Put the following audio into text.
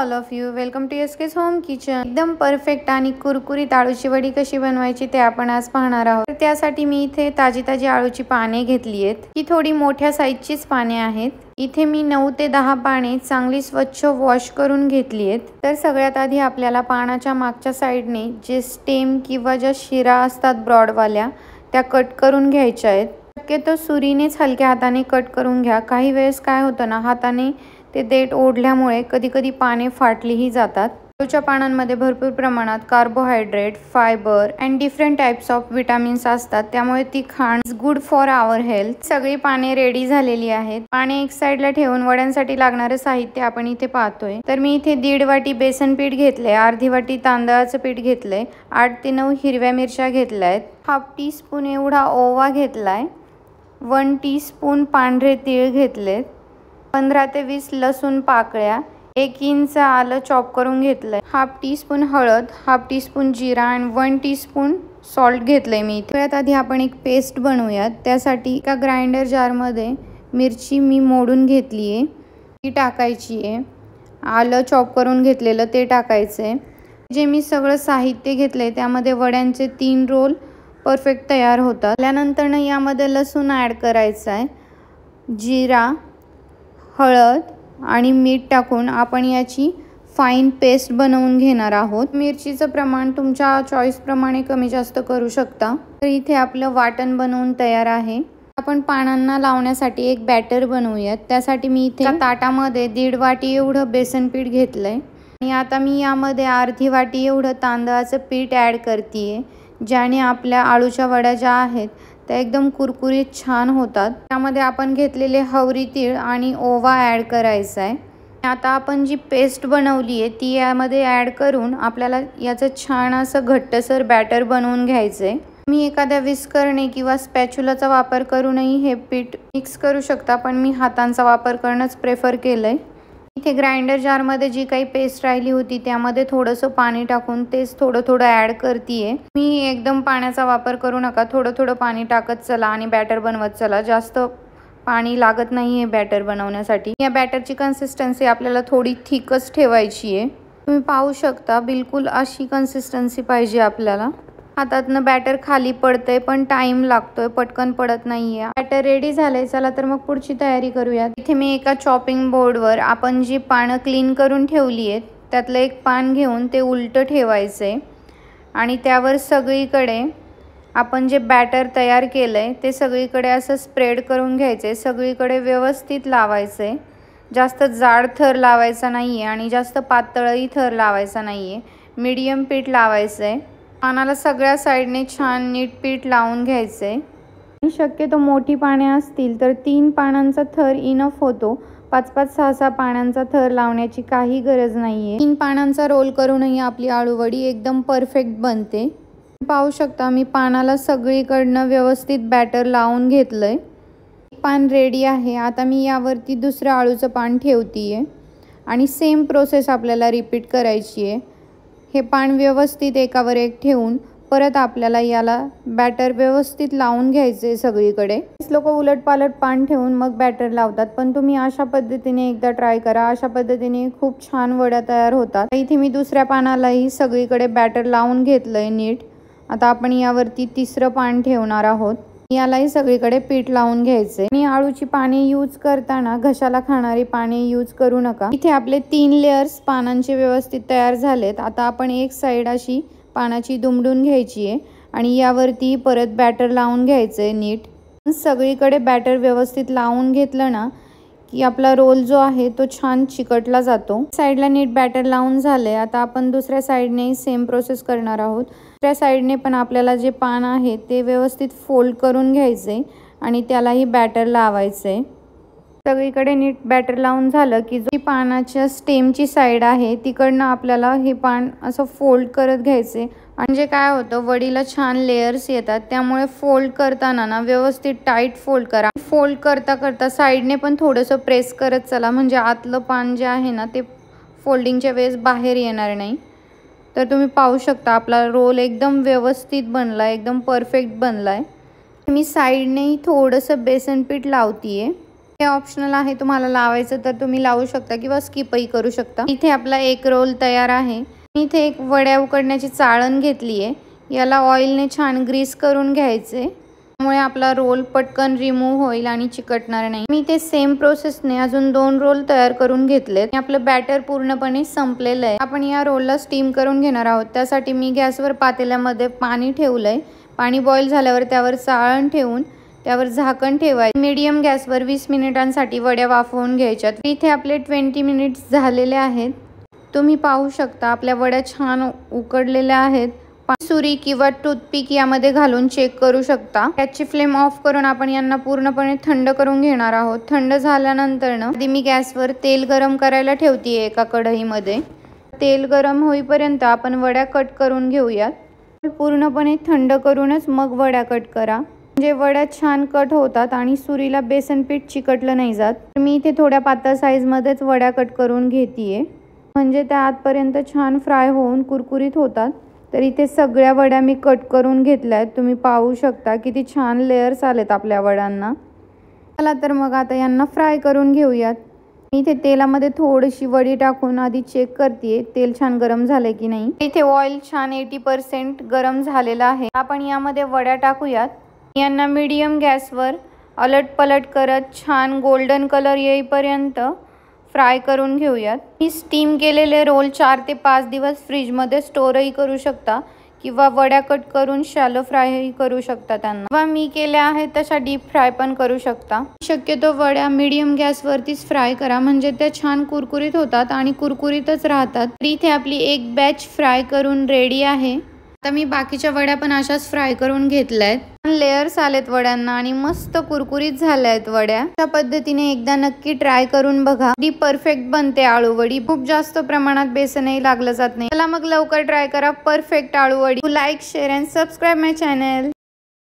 All of you, welcome to SK's home kitchen. एकदम perfect आणि कुरकुरीत आळूची वडी कशी बनवायची ते आपण आज पाहणार आहोत। तर त्यासाठी मी इथे ताजी आळूची पाने घेतली आहेत। ही थोडी मोठ्या साईजचीच पाने आहेत। इथे मी 9 ते 10 पाने चांगली स्वच्छ वॉश करून घेतली आहेत। तर सगळ्यात आधी आपल्याला पानाच्या मागच्या साईडने जे स्टेम किंवा ज्या शिरा असतात ब्रॉडवाल्या त्या कट करून घ्यायच्या आहेत। शक्यतो सुरीनेच हलक्या हाताने कट करून घ्या। काही वेळेस काय होतं ना, हाताने ते देठ ओढल्यामुळे कधी पाने फाटलीही जातात। आळूच्या पानांमध्ये भरपूर प्रमाणात carbohydrate, fibre and different types of vitamins असतात, त्यामुळे ती खाणं is good for our health. सगळी पाने रेडी झालेली आहेत। पाने एक साईडला ठेवून वड्यांसाठी लागणारे साहित्य आपण इथे पाहतोय। तर मी इथे 1.5 वाटी बेसन पीठ घेतले, अर्धी वाटी तांदळाचं पीठ घेतलंय, 8 ते 9 हिरव्या मिरच्या घेतल्यात, हाफ टीस्पून एवढा ओवा घेतलाय, 1 टीस्पून पांढरे तीळ घेतलेत, 15 ते 20 लसूण पाकळ्या, 1 इंच आलं चॉप करून घेतलंय, हाफ टीस्पून हळद, हाफ टीस्पून जिरा आणि 1 टीस्पून सॉल्ट घेतलंय मी इथे। सगळ्यात आधी आपण एक पेस्ट बनवूयात। त्यासाठी एका ग्राइंडर जारमध्ये मिरची मी मोडून घेतली आहे, ती टाकायची आहे। आलं चॉप करून घेतलेलं ते टाकायचंय। जे मी सगळं साहित्य घेतलंय त्यामध्ये वड्यांचे 3 रोल परफेक्ट तयार होतात। त्यानंतर यामध्ये लसूण ॲड करायचा आहे, जिरा, हळद आणि मीठ टाकून आपण याची फाईन पेस्ट बनवून घेणार आहोत। मिरचीचं प्रमाण तुमच्या चॉईस प्रमाणे कमी जास्त करू शकता। तर इथे आपलं वाटण बनवून तयार आहे। आपण पानांना लावण्यासाठी एक बॅटर बनवूयात। त्यासाठी मी इथे ताटामध्ये 1.5 वाटी एवढं बेसन पीठ घेतलंय आणि आता मी यामध्ये अर्धी वाटी एवढं तांदळाचं पीठ ॲड करतेय, ज्याने आपल्या आळूच्या वड्या ज्या आहेत त्या एकदम कुरकुरीत छान होतात। त्यामध्ये आपण घेतलेले हवरी तीळ आणि ओवा ॲड करायचा आहे। आता आपण जी पेस्ट बनवली आहे ती यामध्ये ॲड करून आपल्याला याचं छान असं घट्टसर बॅटर बनवून घ्यायचं आहे। मी एखाद्या विस्करने किंवा स्पॅच्युलाचा वापर करूनही हे पीठ मिक्स करू शकता, पण मी हातांचा वापर करणंच प्रेफर केलंय। इथे ग्राइंडर जारमध्ये जी काही पेस्ट राहिली होती त्यामध्ये थोडंसं पाणी टाकून तेच थोडं ॲड करतेय। मी एकदम पाण्याचा वापर करू नका, थोडं पाणी टाकत चला आणि बॅटर बनवत चला। जास्त पाणी लागत नाही आहे बॅटर बनवण्यासाठी। या बॅटरची कन्सिस्टन्सी आपल्याला थोडी थिकच ठेवायची आहे। तुम्ही पाहू शकता बिलकुल अशी कन्सिस्टन्सी पाहिजे आपल्याला। हातातनं बॅटर खाली पडतंय पण टाइम लागतोय, पटकन पडत नाहीये। बॅटर रेडी झालंय, चला तर मग पुढची तयारी करूया। इथे मी एका चॉपिंग बोर्डवर आपण जी पानं क्लीन करून ठेवली आहेत त्यातलं एक पान घेऊन ते उलटं ठेवायचंय आणि त्यावर सगळीकडे आपण जे बॅटर तयार केलंय ते सगळीकडे असं स्प्रेड करून घ्यायचंय, सगळीकडे व्यवस्थित लावायचंय। जास्त जाड थर लावायचा नाहीये आणि जास्त पातळही थर लावायचा नाहीये, मीडियम पीठ लावायचंय। पानाला सगळ्या साईडने छान नीट पीठ लावून घ्यायचंय। शक्यतो मोठी पाने असतील तर 3 पानांचा थर इनफ होतो, 5-5, 6-6 पानांचा थर लावण्याची काही गरज नाहीये। 3 पानांचा रोल करूनही आपली आळूवडी एकदम परफेक्ट बनते। पाहू शकता मी पानाला सगळीकडनं व्यवस्थित बॅटर लावून घेतलंय। पान रेडी आहे। आता मी यावरती दुसरं आळूचं पान ठेवतीये आणि सेम प्रोसेस आपल्याला रिपीट करायची आहे। हे पान व्यवस्थित एकावर एक ठेवून परत आपल्याला याला बॅटर व्यवस्थित लावून घ्यायचे सगळीकडे। लोक उलटपालट पान ठेवून मग बॅटर लावतात, पण तुम्ही अशा पद्धतीने एकदा ट्राय करा। अशा पद्धतीने खूप छान वड्या तयार होतात। इथे मी दुसऱ्या पानालाही सगळीकडे बॅटर लावून घेतलंय नीट। आता आपण यावरती तिसरं पान ठेवणार आहोत, यालाही सगळीकडे पीठ लावून घ्यायचे। आणि आळूची पाने यूज करताना घशाला खाणारी पाने यूज करू नका। इथे आपले 3 लेयर्स पानांचे व्यवस्थित तयार झालेत। आता आपण एक साईड अशी पानाची दुमडून घ्यायची आहे आणि यावरती परत बॅटर लावून घ्यायचंय नीट। सगळीकडे बॅटर व्यवस्थित लावून घेतलं ना की आपला रोल जो आहे तो छान चिकटला जातो। साईडला नीट बॅटर लावून झालंय। आता आपण दुसऱ्या साईडने सेम प्रोसेस करणार आहोत। दुसऱ्या साईडने पण आपल्याला जे पान आहे ते व्यवस्थित फोल्ड करून घ्यायचे आणि त्यालाही बॅटर लावायचे। सगळीकडे नीट बॅटर लावून झालं की जी पानाच्या स्टेमची साईड आहे तिकडनं आपल्याला हे पान असं फोल्ड करत घ्यायचे। म्हणजे काय होतं, वडीला छान लेयर्स येतात, त्यामुळे फोल्ड करताना ना व्यवस्थित टाईट फोल्ड करा। फोल्ड करता साईडने पण थोडंसं प्रेस करत चला, म्हणजे आतलं पान जे आहे ना ते फोल्डिंगच्या वेळेस बाहेर येणार नाही। तर तुम्ही पाहू शकता आपला रोल एकदम व्यवस्थित बनलाय, एकदम परफेक्ट बनलाय। मी साईडनेही थोडंसं बेसन पीठ लावतीये। हे ऑप्शनल आहे, तुम्हाला लावायचं तर तुम्ही लावू शकता किंवा स्किपही करू शकता। इथे आपला एक रोल तयार आहे। इथे एक वड्या उकडण्याची चाळण घेतली आहे, याला ऑइलने छान ग्रीस करून घ्यायचे, त्यामुळे आपला रोल पटकन रिमूव्ह होईल आणि चिकटणार नाही। मी ते सेम प्रोसेसने अजून 2 रोल तयार करून घेतलेत। आपलं बॅटर पूर्णपणे संपलेलं आहे। आपण या रोलला स्टीम करून घेणार आहोत। त्यासाठी मी गॅसवर पातेल्यामध्ये पाणी ठेवलंय। पाणी बॉईल झाल्यावर त्यावर चाळण ठेवून त्यावर झाकण ठेवायचे। मीडियम गॅसवर 20 मिनिटांसाठी वड्या वाफवून घ्यायच्यात। इथे आपले 20 मिनिट्स झालेले आहेत। तुम्ही पाहू शकता आपल्या वड्या छान उकडलेल्या आहेत। सुरी किंवा टूथपिक यामध्ये घालून चेक करू शकता। गॅसची फ्लेम ऑफ करून आपण यांना पूर्णपणे थंड करून घेणार आहोत। थंड झाल्यानंतर आधी मी गॅसवर तेल गरम करायला ठेवतीये एका कढईमध्ये। तेल गरम होईपर्यंत आपण वड्या कट करून घेऊयात। पूर्णपणे थंड करूनच मग वड्या कट करा, म्हणजे वड्या छान कट होतात आणि सुरीला बेसन पीठ चिकटलं नाही जात। मी इथे थोड्या पातळ साईजमध्येच वड्या कट करून घेतीये, म्हणजे त्या आतपर्यंत छान फ्राय होऊन कुरकुरीत होतात। तर इथे सगळ्या वड्या मी कट करून घेतल्यात। तुम्ही पाहू शकता किती छान लेयर्स आलेत आपल्या वड्यांना। चला तर मग आता यांना फ्राय करून घेऊयात। मी इथे तेलामध्ये थोडीशी वडी टाकून आधी चेक करते तेल छान गरम झाले की नाही। इथे ऑइल छान 80% गरम झालेला आहे। आपण यामध्ये वड्या टाकूयात। यांना मीडियम गॅसवर अलट पलट करत छान गोल्डन कलर येईपर्यंत फ्राय करून घेऊयात। ही स्टीम केलेले रोल 4 ते 5 दिवस फ्रीजमध्ये स्टोरही करू शकता किंवा वड्या कट करून शॅलो फ्रायही करू शकता त्यांना, किंवा मी केल्या आहेत तशा डीप फ्राय पण करू शकता। शक्यतो वड्या मीडियम गॅसवरतीच फ्राय करा, म्हणजे त्या छान कुरकुरीत होतात आणि कुरकुरीतच राहतात। तर इथे आपली एक बॅच फ्राय करून रेडी आहे। आता मी बाकीच्या वड्या पण अशाच फ्राय करून घेतल्यात। लेयर्स आलेत वड्यांना आणि मस्त कुरकुरीत झाल्यात वड्या। त्या पद्धतीने एकदा नक्की ट्राय करून बघा। ती परफेक्ट बनते आळू वडी, खूप जास्त प्रमाणात बेसनही लागलं जात नाही। चला मग लवकर ट्राय करा परफेक्ट आळू वडी। Like, share and subscribe my channel.